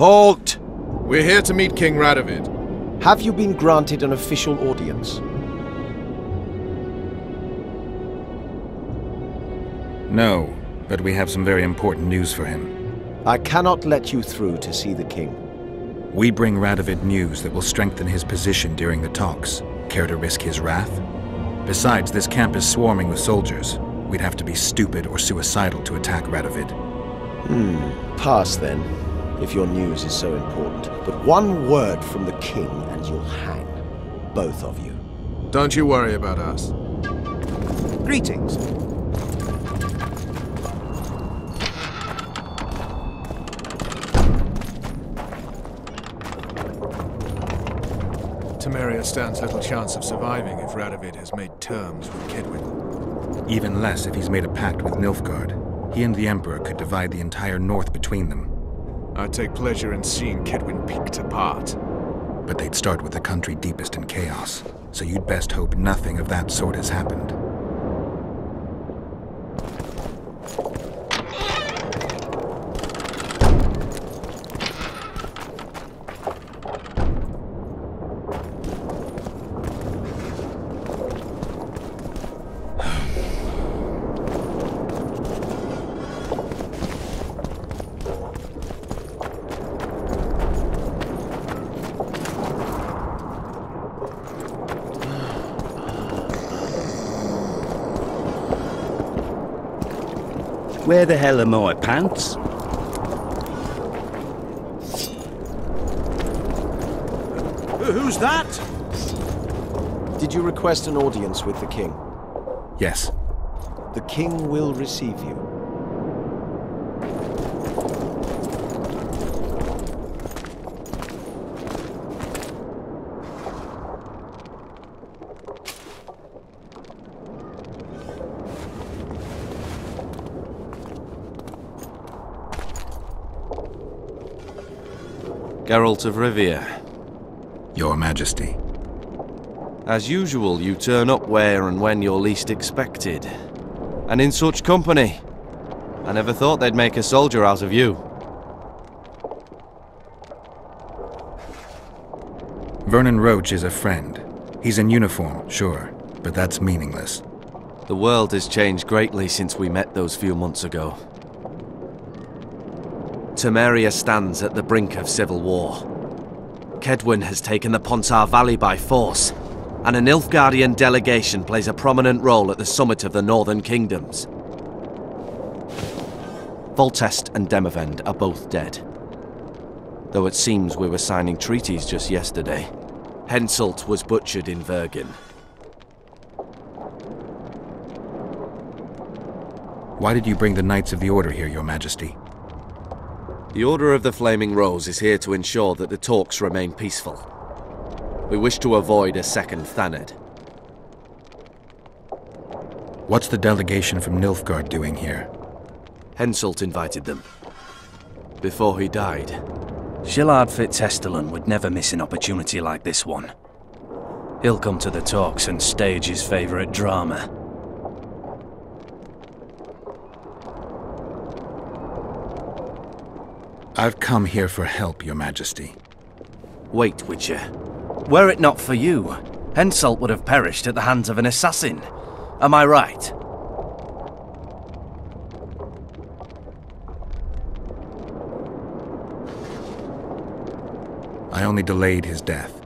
Halt! We're here to meet King Radovid. Have you been granted an official audience? No, but we have some very important news for him. I cannot let you through to see the king. We bring Radovid news that will strengthen his position during the talks. Care to risk his wrath? Besides, this camp is swarming with soldiers. We'd have to be stupid or suicidal to attack Radovid. Pass then, if your news is so important. But one word from the king and you'll hang. Both of you. Don't you worry about us. Greetings. Temeria stands little chance of surviving if Radovid has made terms with Kedwin. Even less if he's made a pact with Nilfgaard. He and the Emperor could divide the entire north between them. I'd take pleasure in seeing Kedwin picked apart. But they'd start with the country deepest in chaos, so you'd best hope nothing of that sort has happened. Where the hell are my pants? Who's that? Did you request an audience with the king? Yes. The king will receive you. Geralt of Rivia. Your Majesty. As usual, you turn up where and when you're least expected. And in such company. I never thought they'd make a soldier out of you. Vernon Roche is a friend. He's in uniform, sure, but that's meaningless. The world has changed greatly since we met those few months ago. Temeria stands at the brink of civil war. Kedwin has taken the Pontar Valley by force, and a Nilfgaardian delegation plays a prominent role at the summit of the Northern Kingdoms. Foltest and Demavend are both dead. Though it seems we were signing treaties just yesterday. Henselt was butchered in Vergen. Why did you bring the Knights of the Order here, Your Majesty? The Order of the Flaming Rose is here to ensure that the talks remain peaceful. We wish to avoid a second Thanedd. What's the delegation from Nilfgaard doing here? Henselt invited them. Before he died. Shillard Fitzhestelin would never miss an opportunity like this one. He'll come to the talks and stage his favorite drama. I've come here for help, Your Majesty. Wait, Witcher. Were it not for you, Henselt would have perished at the hands of an assassin. Am I right? I only delayed his death.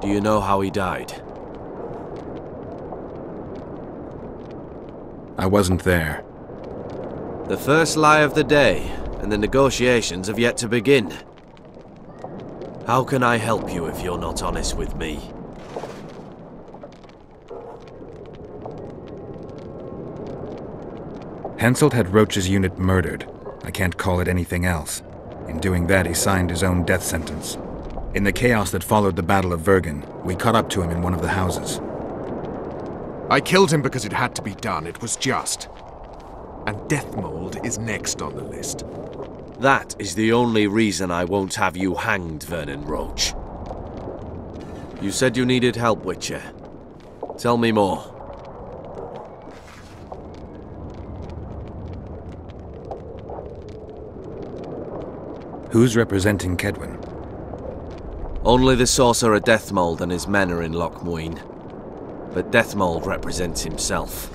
Do you know how he died? I wasn't there. The first lie of the day, and the negotiations have yet to begin. How can I help you if you're not honest with me? Henselt had Roche's unit murdered. I can't call it anything else. In doing that, he signed his own death sentence. In the chaos that followed the Battle of Vergen, we caught up to him in one of the houses. I killed him because it had to be done. It was just. And Deathmold is next on the list. That is the only reason I won't have you hanged, Vernon Roche. You said you needed help, Witcher. Tell me more. Who's representing Kedwin? Only the sorcerer Deathmold and his men are in Lochmuin. But Deathmold represents himself.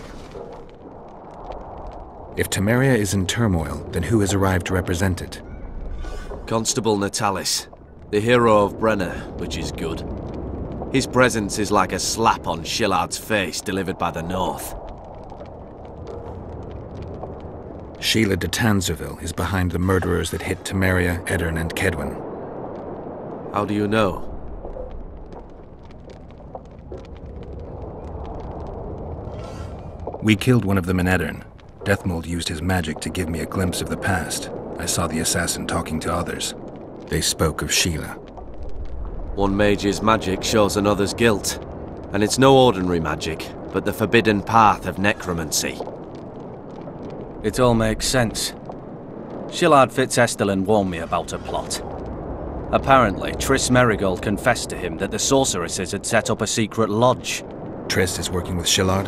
If Temeria is in turmoil, then who has arrived to represent it? Constable Natalis, the hero of Brenner, which is good. His presence is like a slap on Shillard's face delivered by the North. Sheila de Tanzerville is behind the murderers that hit Temeria, Eddern, and Kedwin. How do you know? We killed one of them in Eddern. Deathmold used his magic to give me a glimpse of the past. I saw the assassin talking to others. They spoke of Sheila. One mage's magic shows another's guilt. And it's no ordinary magic, but the forbidden path of necromancy. It all makes sense. Shillard Fitzestelin warned me about a plot. Apparently, Triss Merigold confessed to him that the sorceresses had set up a secret lodge. Triss is working with Shillard?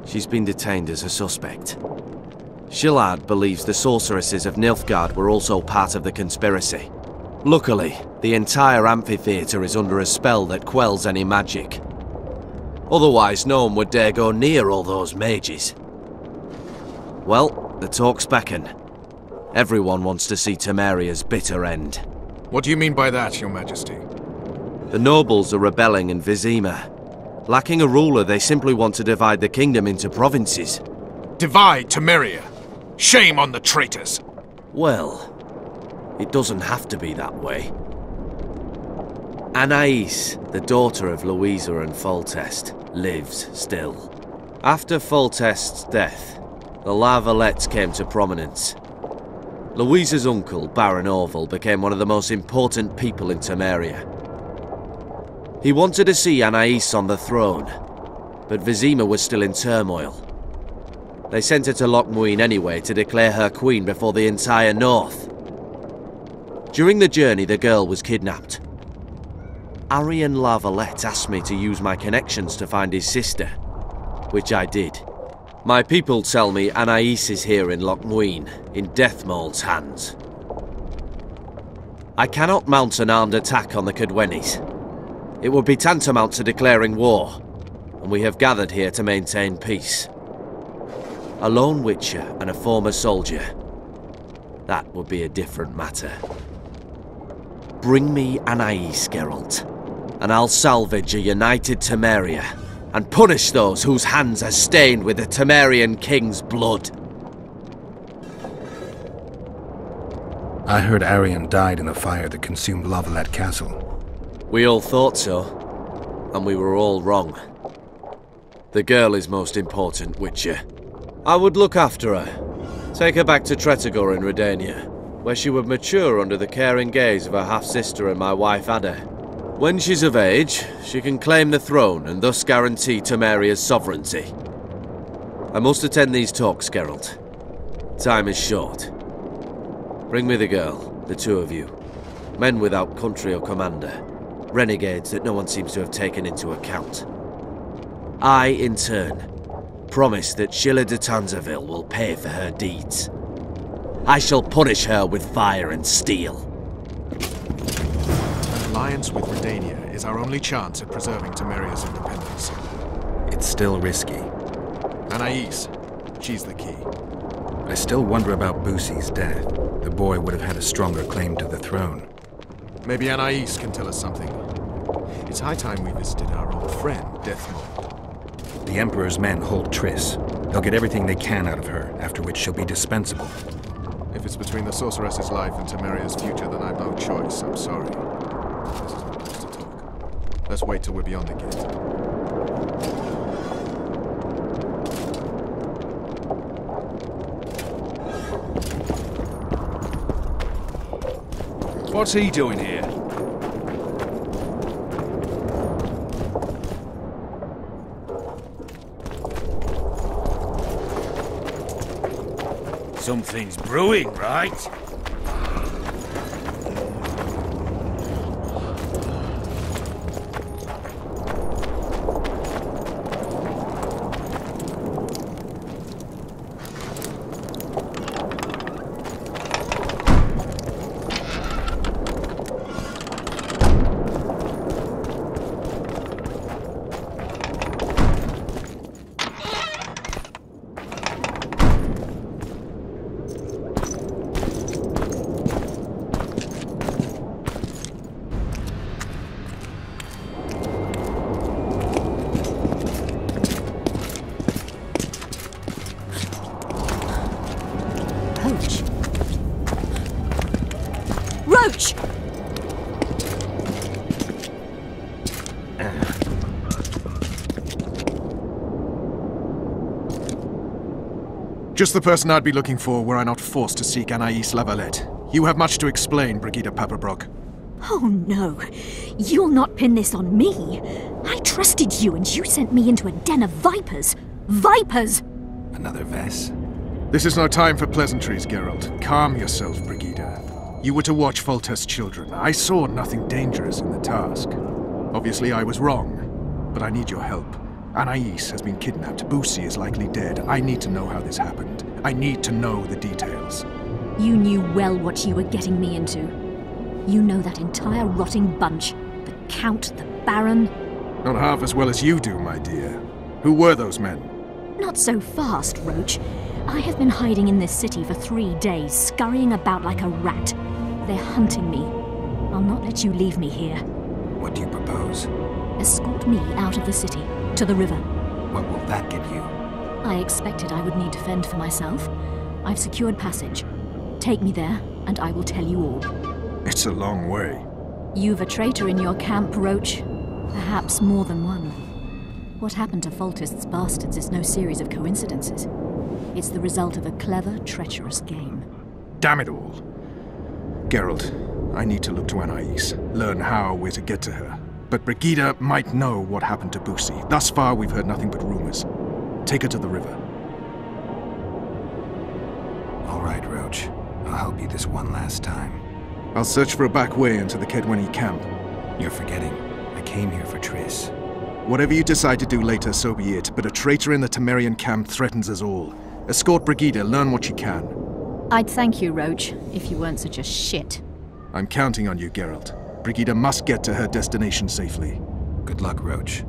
She's been detained as a suspect. Shillard believes the sorceresses of Nilfgaard were also part of the conspiracy. Luckily, the entire amphitheatre is under a spell that quells any magic. Otherwise, no one would dare go near all those mages. Well, the talks beckon. Everyone wants to see Temeria's bitter end. What do you mean by that, Your Majesty? The nobles are rebelling in Vizima. Lacking a ruler, they simply want to divide the kingdom into provinces. Divide Temeria! Shame on the traitors! Well, it doesn't have to be that way. Anais, the daughter of Louisa and Foltest, lives still. After Foltest's death, the La Valettes came to prominence. Louisa's uncle, Baron Orville, became one of the most important people in Temeria. He wanted to see Anais on the throne, but Vizima was still in turmoil. They sent her to Lochmuin anyway to declare her queen before the entire north. During the journey, the girl was kidnapped. Anais La Valette asked me to use my connections to find his sister, which I did. My people tell me Anais is here in Lochmuin, in Deathmold's hands. I cannot mount an armed attack on the Kedwenis. It would be tantamount to declaring war, and we have gathered here to maintain peace. A lone witcher and a former soldier. That would be a different matter. Bring me Anais, Geralt, and I'll salvage a united Temeria, and punish those whose hands are stained with the Temerian king's blood. I heard Arian died in the fire that consumed La Valette Castle. We all thought so, and we were all wrong. The girl is most important, Witcher. I would look after her. Take her back to Tretogor in Redania, where she would mature under the caring gaze of her half-sister and my wife Ada. When she's of age, she can claim the throne and thus guarantee Temeria's sovereignty. I must attend these talks, Geralt. Time is short. Bring me the girl, the two of you. Men without country or commander. Renegades that no one seems to have taken into account. I, in turn, promise that Sheila de Tanzerville will pay for her deeds. I shall punish her with fire and steel. An alliance with Redania is our only chance at preserving Temeria's independence. It's still risky. Anais, she's the key. I still wonder about Boosie's death. The boy would have had a stronger claim to the throne. Maybe Anais can tell us something. It's high time we visited our old friend, Deathmold. The Emperor's men hold Triss. They'll get everything they can out of her, after which she'll be dispensable. If it's between the sorceress's life and Temeria's future, then I've no choice. I'm sorry. This is no place to talk. Let's wait till we're beyond the gate. What's he doing here? Something's brewing, right? Roche! Just the person I'd be looking for were I not forced to seek Anais La Valette. You have much to explain, Brigidou Papebrockovou. Oh no, you'll not pin this on me. I trusted you and you sent me into a den of vipers. Vipers! Another Vess? This is no time for pleasantries, Geralt. Calm yourself, Brigida. You were to watch Foltest's children. I saw nothing dangerous in the task. Obviously I was wrong, but I need your help. Anais has been kidnapped. Boussy is likely dead. I need to know how this happened. I need to know the details. You knew well what you were getting me into. You know that entire rotting bunch. The Count, the Baron. Not half as well as you do, my dear. Who were those men? Not so fast, Roche. I have been hiding in this city for 3 days, scurrying about like a rat. They're hunting me. I'll not let you leave me here. What do you propose? Escort me out of the city, to the river. What will that get you? I expected I would need to fend for myself. I've secured passage. Take me there, and I will tell you all. It's a long way. You've a traitor in your camp, Roche. Perhaps more than one. What happened to Foltest's bastards is no series of coincidences. It's the result of a clever, treacherous game. Damn it all. Geralt, I need to look to Anais, learn how we're to get to her. But Brigida might know what happened to Boussy. Thus far, we've heard nothing but rumors. Take her to the river. All right, Roche. I'll help you this one last time. I'll search for a back way into the Kedweni camp. You're forgetting. I came here for Triss. Whatever you decide to do later, so be it. But a traitor in the Temerian camp threatens us all. Escort Brigida, learn what you can. I'd thank you, Roche, if you weren't such a shit. I'm counting on you, Geralt. Brigida must get to her destination safely. Good luck, Roche.